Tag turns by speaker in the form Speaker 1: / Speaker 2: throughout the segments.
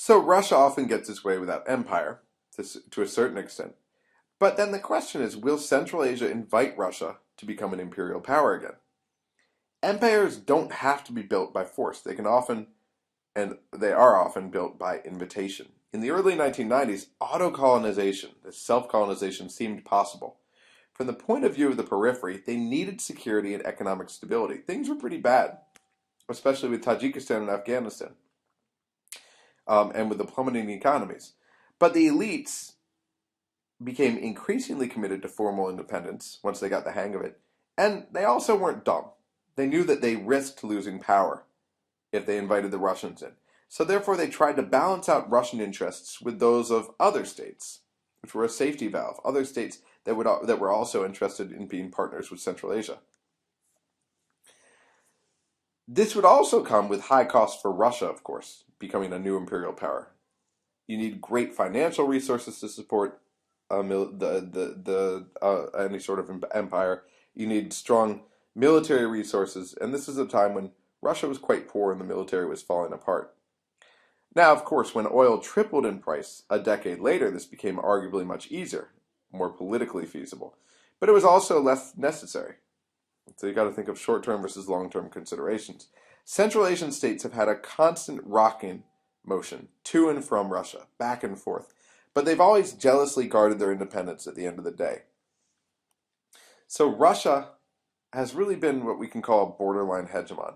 Speaker 1: So Russia often gets its way without empire, to a certain extent. But then the question is, will Central Asia invite Russia to become an imperial power again? Empires don't have to be built by force. They can often, and they are often built by invitation. In the early 1990s, auto-colonization, this self-colonization, seemed possible. From the point of view of the periphery, they needed security and economic stability. Things were pretty bad, especially with Tajikistan and Afghanistan, and with the plummeting economies. But the elites became increasingly committed to formal independence once they got the hang of it, and they also weren't dumb. They knew that they risked losing power if they invited the Russians in. So therefore they tried to balance out Russian interests with those of other states, which were a safety valve, other states that were also interested in being partners with Central Asia. This would also come with high costs for Russia, of course, becoming a new imperial power. You need great financial resources to support any sort of empire. You need strong military resources, and this is a time when Russia was quite poor and the military was falling apart. Now, of course, when oil tripled in price a decade later, this became arguably much easier, more politically feasible, but it was also less necessary. So you got to think of short-term versus long-term considerations. Central Asian states have had a constant rocking motion to and from Russia, back and forth, but they've always jealously guarded their independence at the end of the day. So Russia has really been what we can call a borderline hegemon.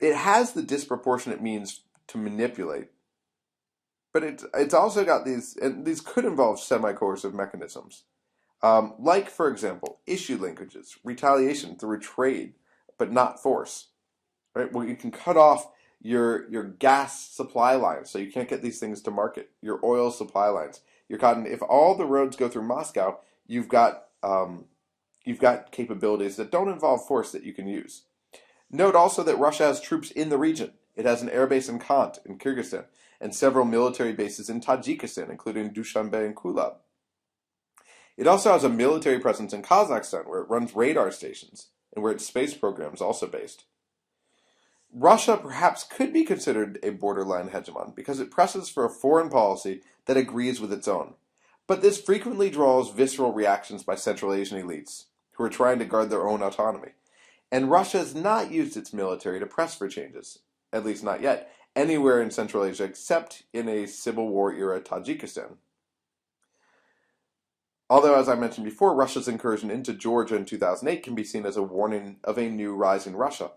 Speaker 1: It has the disproportionate means to manipulate, but it's also got these, and these could involve semi-coercive mechanisms. Like, for example, issue linkages, retaliation through trade, but not force. Right? Well, you can cut off your gas supply lines, so you can't get these things to market. Your oil supply lines, your cotton. If all the roads go through Moscow, you've got capabilities that don't involve force that you can use. Note also that Russia has troops in the region. It has an airbase in Kant in Kyrgyzstan and several military bases in Tajikistan, including Dushanbe and Kulab. It also has a military presence in Kazakhstan, where it runs radar stations and where its space program is also based. Russia perhaps could be considered a borderline hegemon because it presses for a foreign policy that agrees with its own. But this frequently draws visceral reactions by Central Asian elites who are trying to guard their own autonomy. And Russia has not used its military to press for changes, at least not yet, anywhere in Central Asia except in a civil war era Tajikistan. Although, as I mentioned before, Russia's incursion into Georgia in 2008 can be seen as a warning of a new rising Russia.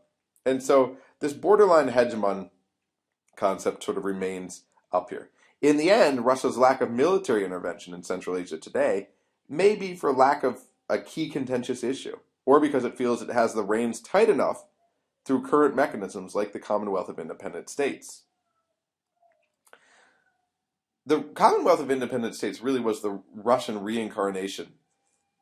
Speaker 1: And so this borderline hegemon concept sort of remains up here. In the end, Russia's lack of military intervention in Central Asia today may be for lack of a key contentious issue, or because it feels it has the reins tight enough through current mechanisms like the Commonwealth of Independent States. The Commonwealth of Independent States really was the Russian reincarnation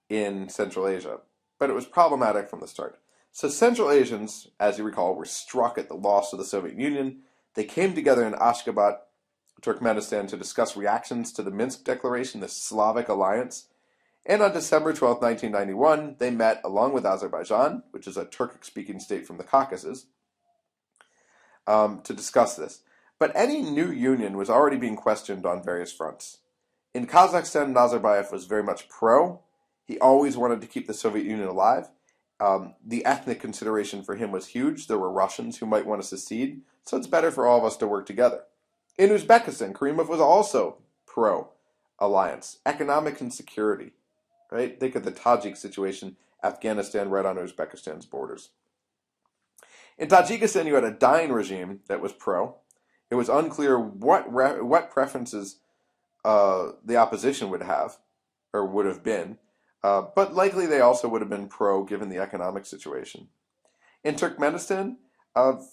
Speaker 1: in Central Asia, but it was problematic from the start. So Central Asians, as you recall, were struck at the loss of the Soviet Union. They came together in Ashgabat, Turkmenistan, to discuss reactions to the Minsk Declaration, the Slavic alliance. And on December 12, 1991, they met along with Azerbaijan, which is a Turkic-speaking state from the Caucasus, to discuss this. But any new union was already being questioned on various fronts. In Kazakhstan, Nazarbayev was very much pro. He always wanted to keep the Soviet Union alive. The ethnic consideration for him was huge. There were Russians who might want to secede, so it's better for all of us to work together. In Uzbekistan, Karimov was also pro-alliance, economic insecurity. Right? Think of the Tajik situation, Afghanistan right on Uzbekistan's borders. In Tajikistan, you had a dying regime that was pro. It was unclear what preferences the opposition would have, or would have been, but likely they also would have been pro given the economic situation. In Turkmenistan,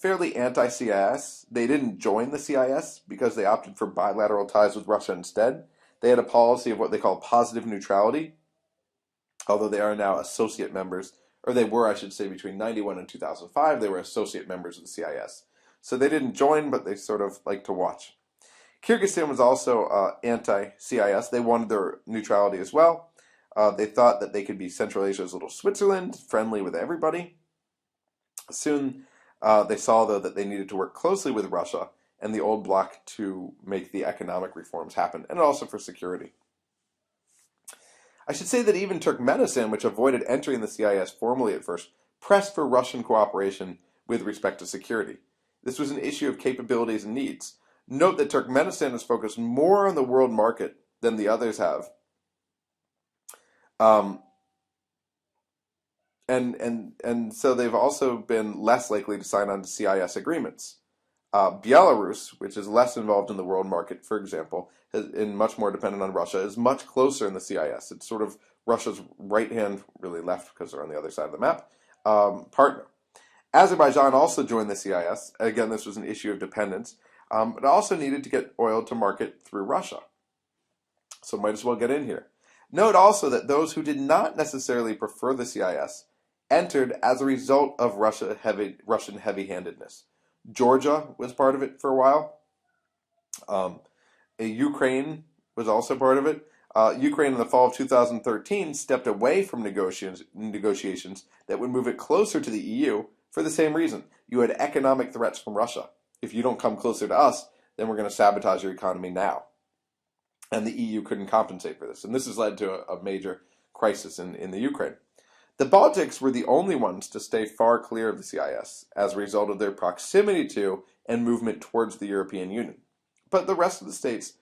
Speaker 1: fairly anti-CIS. They didn't join the CIS because they opted for bilateral ties with Russia instead. They had a policy of what they call positive neutrality, although they are now associate members, or they were, I should say, between 1991 and 2005, they were associate members of the CIS. So they didn't join, but they sort of like to watch. Kyrgyzstan was also anti-CIS. They wanted their neutrality as well. They thought that they could be Central Asia's little Switzerland, friendly with everybody. Soon they saw, though, that they needed to work closely with Russia and the old bloc to make the economic reforms happen, and also for security. I should say that even Turkmenistan, which avoided entering the CIS formally at first, pressed for Russian cooperation with respect to security. This was an issue of capabilities and needs. Note that Turkmenistan has focused more on the world market than the others have. Um, and so they've also been less likely to sign on to CIS agreements. Belarus, which is less involved in the world market, for example, and much more dependent on Russia, is much closer in the CIS. It's sort of Russia's right hand, really left because they're on the other side of the map, partner. Azerbaijan also joined the CIS. Again, this was an issue of dependence, but also needed to get oil to market through Russia. So might as well get in here. Note also that those who did not necessarily prefer the CIS entered as a result of Russian heavy-handedness. Georgia was part of it for a while. Ukraine was also part of it. Ukraine in the fall of 2013 stepped away from negotiations that would move it closer to the EU for the same reason. You had economic threats from Russia. If you don't come closer to us, then we're going to sabotage your economy now. And the EU couldn't compensate for this. And this has led to a major crisis in the Ukraine. The Baltics were the only ones to stay far clear of the CIS as a result of their proximity to and movement towards the European Union. But the rest of the states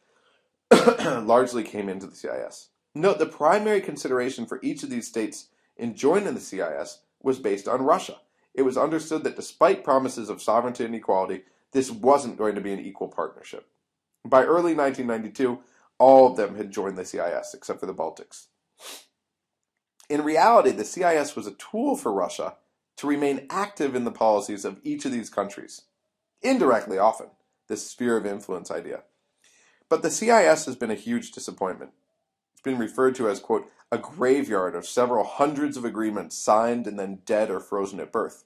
Speaker 1: largely came into the CIS. Note the primary consideration for each of these states in joining the CIS was based on Russia. It was understood that despite promises of sovereignty and equality, this wasn't going to be an equal partnership. By early 1992, all of them had joined the CIS except for the Baltics. In reality, the CIS was a tool for Russia to remain active in the policies of each of these countries. Indirectly, often, this sphere of influence idea. But the CIS has been a huge disappointment. It's been referred to as, quote, a graveyard of several hundreds of agreements signed and then dead or frozen at birth.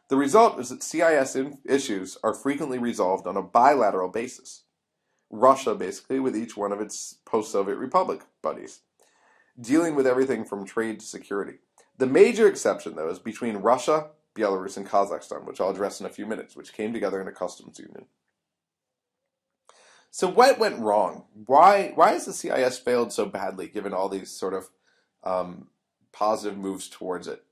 Speaker 1: The result is that CIS issues are frequently resolved on a bilateral basis. Russia, basically, with each one of its post-Soviet republic buddies, dealing with everything from trade to security. The major exception, though, is between Russia, Belarus, and Kazakhstan, which I'll address in a few minutes, which came together in a customs union. So what went wrong? Why has the CIS failed so badly, given all these sort of positive moves towards it?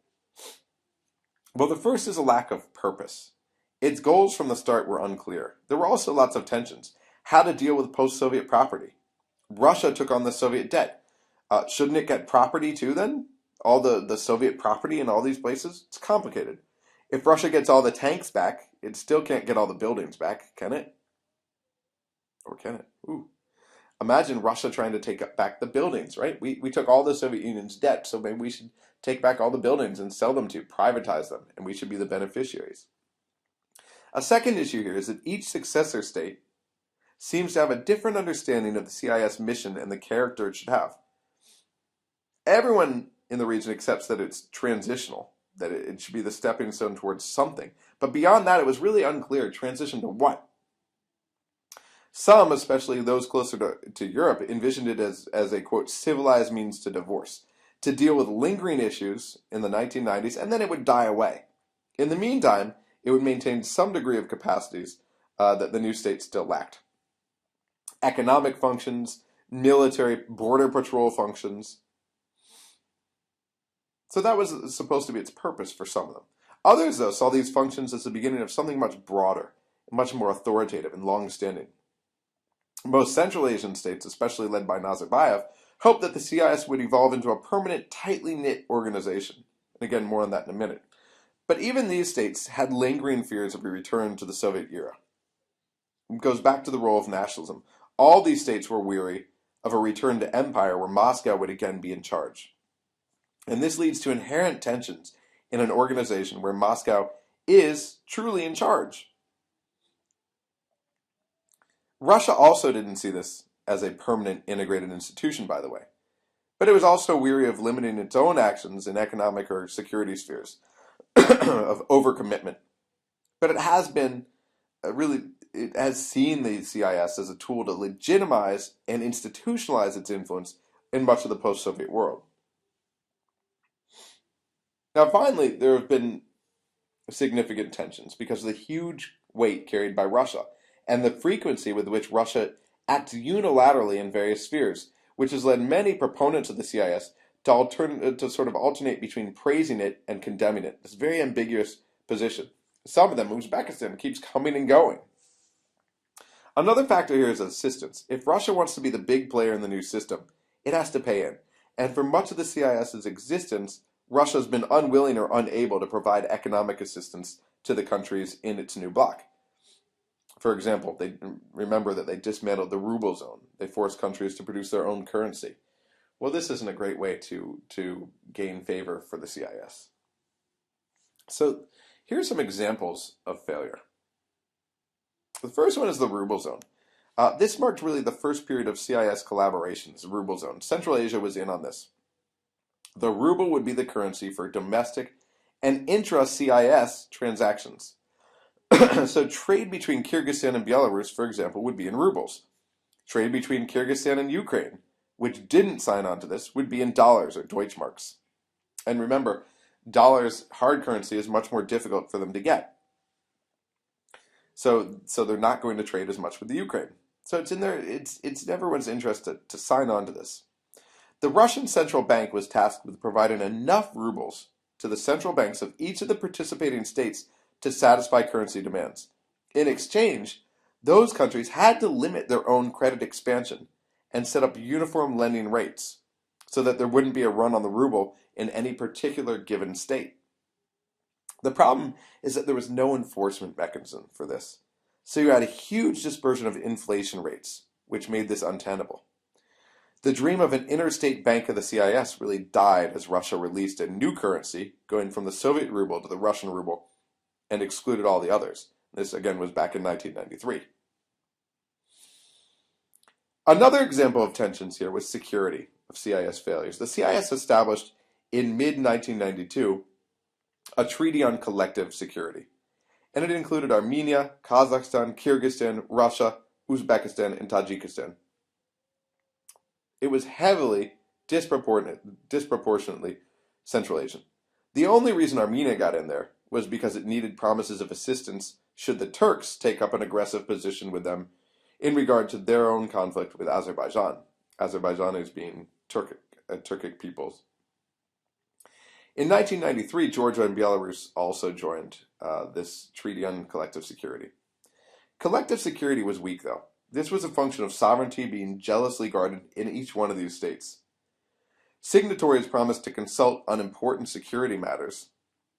Speaker 1: Well, the first is a lack of purpose. Its goals from the start were unclear. There were also lots of tensions. How to deal with post-Soviet property. Russia took on the Soviet debt. Shouldn't it get property too then? All the Soviet property in all these places? It's complicated. If Russia gets all the tanks back, it still can't get all the buildings back, can it? Or can it? Ooh. Imagine Russia trying to take back the buildings, right? We took all the Soviet Union's debt, so maybe we should take back all the buildings and sell them to, privatize them, and we should be the beneficiaries. A second issue here is that each successor state seems to have a different understanding of the CIS mission and the character it should have. Everyone in the region accepts that it's transitional, that it should be the stepping stone towards something. But beyond that, it was really unclear. Transition to what? Some, especially those closer to Europe, envisioned it as a, quote, civilized means to divorce, to deal with lingering issues in the 1990s, and then it would die away. In the meantime, it would maintain some degree of capacities that the new state still lacked. Economic functions, military, border patrol functions. So that was supposed to be its purpose for some of them. Others, though, saw these functions as the beginning of something much broader, much more authoritative and long-standing. Most Central Asian states, especially led by Nazarbayev, hoped that the CIS would evolve into a permanent, tightly knit organization. And again, more on that in a minute. But even these states had lingering fears of a return to the Soviet era. It goes back to the role of nationalism. All these states were weary of a return to empire where Moscow would again be in charge. And this leads to inherent tensions in an organization where Moscow is truly in charge. Russia also didn't see this as a permanent integrated institution, by the way. But it was also weary of limiting its own actions in economic or security spheres, of overcommitment. But it has been it has seen the CIS as a tool to legitimize and institutionalize its influence in much of the post-Soviet world. Now, finally, there have been significant tensions because of the huge weight carried by Russia, and the frequency with which Russia acts unilaterally in various spheres, which has led many proponents of the CIS to sort of alternate between praising it and condemning it. This very ambiguous position. Some of them, Uzbekistan, keeps coming and going. Another factor here is assistance. If Russia wants to be the big player in the new system, it has to pay in. And for much of the CIS's existence, Russia has been unwilling or unable to provide economic assistance to the countries in its new bloc. For example, remember that they dismantled the ruble zone. They forced countries to produce their own currency. Well, this isn't a great way to gain favor for the CIS. So here's some examples of failure. The first one is the ruble zone. This marked really the first period of CIS collaborations, the ruble zone. Central Asia was in on this. The ruble would be the currency for domestic and intra-CIS transactions. So trade between Kyrgyzstan and Belarus, for example, would be in rubles. Trade between Kyrgyzstan and Ukraine, which didn't sign on to this, would be in dollars or Deutschmarks. And remember, dollars, hard currency, is much more difficult for them to get. So they're not going to trade as much with the Ukraine. So it's in everyone's interest to sign on to this. The Russian central bank was tasked with providing enough rubles to the central banks of each of the participating states to satisfy currency demands. In exchange, those countries had to limit their own credit expansion and set up uniform lending rates so that there wouldn't be a run on the ruble in any particular given state. The problem is that there was no enforcement mechanism for this. So you had a huge dispersion of inflation rates, which made this untenable. The dream of an interstate bank of the CIS really died as Russia released a new currency, going from the Soviet ruble to the Russian ruble, and excluded all the others. This, again, was back in 1993. Another example of tensions here was security of CIS failures. The CIS established in mid-1992 a treaty on collective security, and it included Armenia, Kazakhstan, Kyrgyzstan, Russia, Uzbekistan, and Tajikistan. It was heavily, disproportionately Central Asian. The only reason Armenia got in there was because it needed promises of assistance should the Turks take up an aggressive position with them in regard to their own conflict with Azerbaijan. Azerbaijanis being Turkic peoples. In 1993, Georgia and Belarus also joined this treaty on collective security. Collective security was weak, though. This was a function of sovereignty being jealously guarded in each one of these states. Signatories promised to consult on important security matters,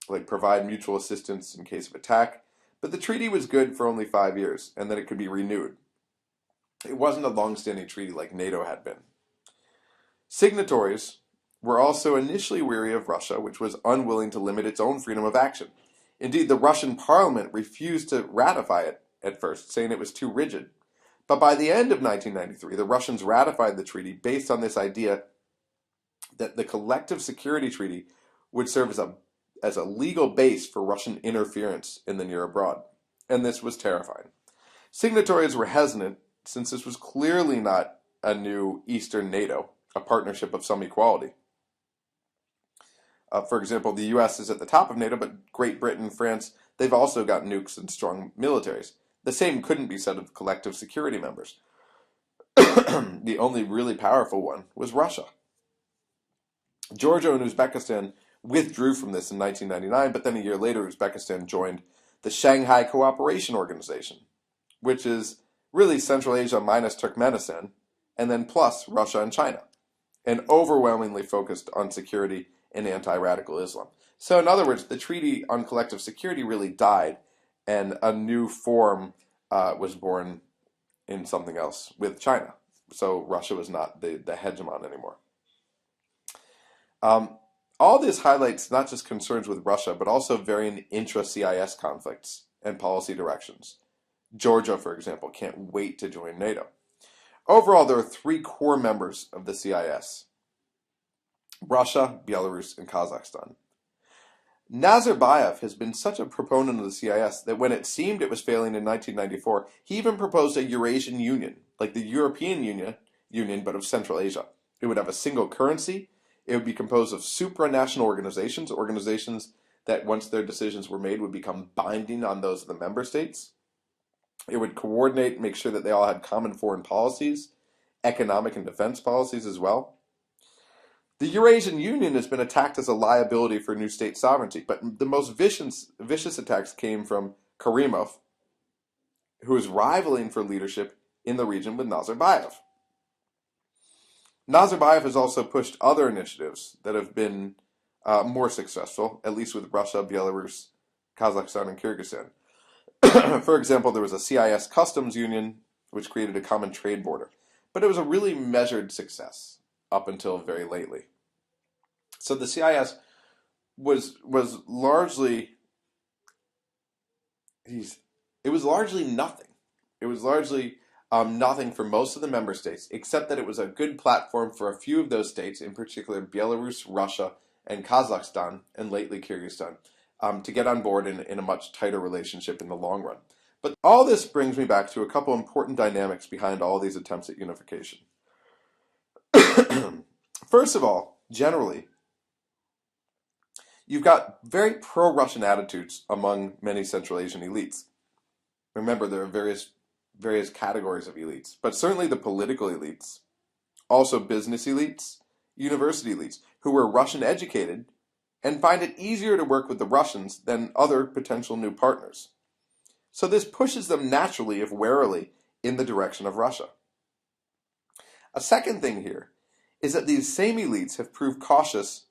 Speaker 1: like provide mutual assistance in case of attack, but the treaty was good for only 5 years, and then it could be renewed. It wasn't a long-standing treaty like NATO had been. Signatories were also initially weary of Russia, which was unwilling to limit its own freedom of action. Indeed, the Russian parliament refused to ratify it at first, saying it was too rigid. But by the end of 1993, the Russians ratified the treaty based on this idea that the collective security treaty would serve as a legal base for Russian interference in the near abroad. And this was terrifying. Signatories were hesitant, since this was clearly not a new Eastern NATO, a partnership of some equality. For example, the U.S. is at the top of NATO, but Great Britain and France, they've also got nukes and strong militaries. The same couldn't be said of collective security members. The only really powerful one was Russia. Georgia and Uzbekistan withdrew from this in 1999, but then a year later, Uzbekistan joined the Shanghai Cooperation Organization, which is really Central Asia minus Turkmenistan, and then plus Russia and China, and overwhelmingly focused on security and anti-radical Islam. So in other words, the Treaty on Collective Security really died, and a new form was born in something else with China. So Russia was not the hegemon anymore. All this highlights not just concerns with Russia, but also varying intra-CIS conflicts and policy directions. Georgia, for example, can't wait to join NATO. Overall, there are 3 core members of the CIS: Russia, Belarus, and Kazakhstan. Nazarbayev has been such a proponent of the CIS that when it seemed it was failing in 1994, he even proposed a Eurasian Union, like the European Union, but of Central Asia. It would have a single currency. It would be composed of supranational organizations that once their decisions were made would become binding on those of the member states. It would coordinate, make sure that they all had common foreign policies, economic and defense policies as well. The Eurasian Union has been attacked as a liability for new state sovereignty, but the most vicious attacks came from Karimov, who is rivaling for leadership in the region with Nazarbayev. Nazarbayev has also pushed other initiatives that have been more successful, at least with Russia, Belarus, Kazakhstan, and Kyrgyzstan. For example, there was a CIS customs union which created a common trade border, but it was a really measured success up until very lately. So the CIS was largely it was largely nothing. It was largely nothing for most of the member states, except that it was a good platform for a few of those states, in particular Belarus, Russia, and Kazakhstan, and lately Kyrgyzstan, to get on board in a much tighter relationship in the long run. But all this brings me back to a couple important dynamics behind all these attempts at unification. First of all, generally, you've got very pro-Russian attitudes among many Central Asian elites. Remember, there are various categories of elites, but certainly the political elites, also business elites, university elites, who were Russian educated and find it easier to work with the Russians than other potential new partners. So this pushes them naturally, if warily, in the direction of Russia. A second thing here is that these same elites have proved cautious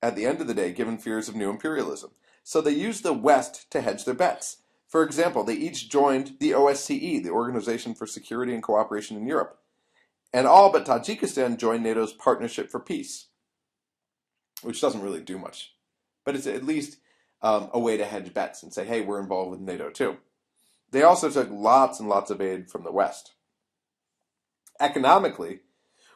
Speaker 1: at the end of the day, given fears of new imperialism. So they use the West to hedge their bets. For example, they each joined the OSCE, the Organization for Security and Cooperation in Europe. And all but Tajikistan joined NATO's Partnership for Peace, which doesn't really do much. But it's at least a way to hedge bets and say, hey, we're involved with NATO too. They also took lots and lots of aid from the West. Economically,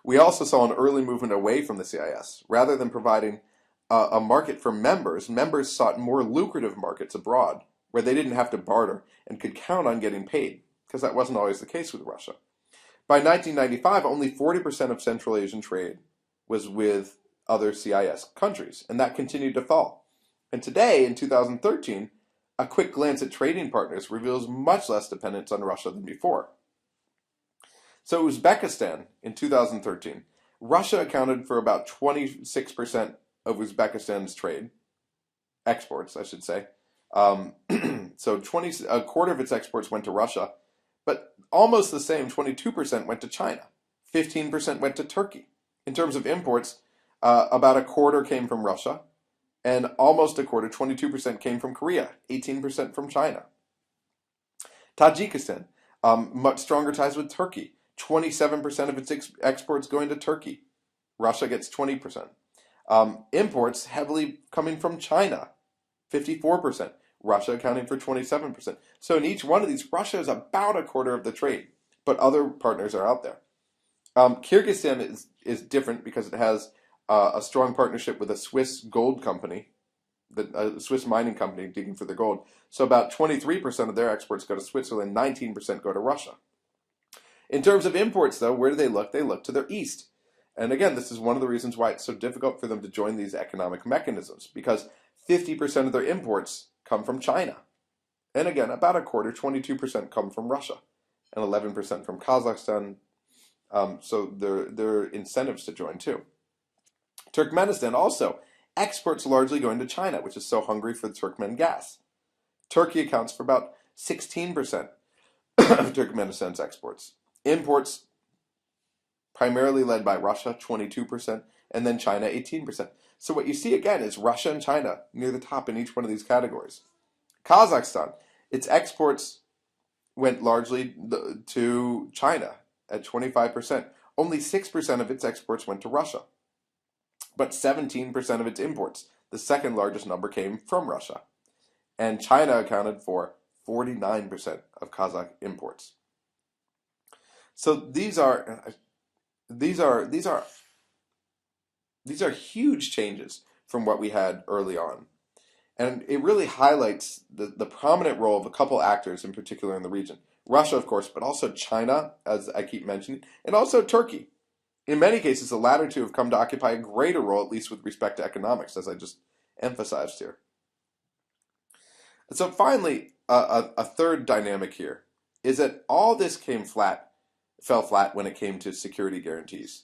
Speaker 1: we also saw an early movement away from the CIS. Rather than providing a market for members sought more lucrative markets abroad, where they didn't have to barter and could count on getting paid, because that wasn't always the case with Russia. By 1995, only 40% of Central Asian trade was with other CIS countries, and that continued to fall. And today, in 2013, a quick glance at trading partners reveals much less dependence on Russia than before. So Uzbekistan, in 2013, Russia accounted for about 26% of Uzbekistan's trade, exports, I should say. So a quarter of its exports went to Russia, but almost the same, 22% went to China, 15% went to Turkey. In terms of imports, about a quarter came from Russia, and almost a quarter, 22% came from Korea, 18% from China. Tajikistan, much stronger ties with Turkey, 27% of its exports going to Turkey. Russia gets 20%. Imports heavily coming from China, 54%. Russia accounting for 27%. So in each one of these, Russia is about a quarter of the trade, but other partners are out there. Kyrgyzstan is different because it has a strong partnership with a Swiss gold company, a Swiss mining company digging for the gold. So about 23% of their exports go to Switzerland, 19% go to Russia. In terms of imports, though, where do they look? They look to their east. And again, this is one of the reasons why it's so difficult for them to join these economic mechanisms, because 50% of their imports come from China. And again, about a quarter, 22% come from Russia, and 11% from Kazakhstan. So there are incentives to join too. Turkmenistan also exports largely going to China, which is so hungry for Turkmen gas. Turkey accounts for about 16% of Turkmenistan's exports. Imports primarily led by Russia, 22%, and then China, 18%. So what you see again is Russia and China near the top in each one of these categories. Kazakhstan, its exports went largely to China at 25%. Only 6% of its exports went to Russia. But 17% of its imports, the second largest number, came from Russia. And China accounted for 49% of Kazakh imports. So these are huge changes from what we had early on. And it really highlights the prominent role of a couple actors in particular in the region. Russia, of course, but also China, as I keep mentioning, and also Turkey. In many cases, the latter two have come to occupy a greater role, at least with respect to economics, as I just emphasized here. And so finally, a third dynamic here is that all this fell flat when it came to security guarantees.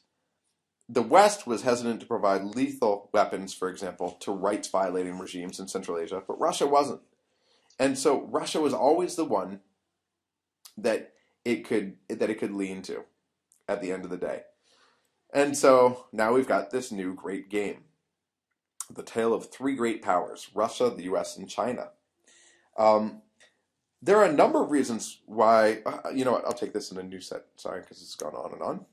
Speaker 1: The West was hesitant to provide lethal weapons, for example, to rights violating regimes in Central Asia, but Russia wasn't. And so Russia was always the one that it could lean to at the end of the day. And so now we've got this new great game. The tale of three great powers, Russia, the US, and China. Um, there are a number of reasons why, you know what, I'll take this in a new set, sorry, because it's gone on and on.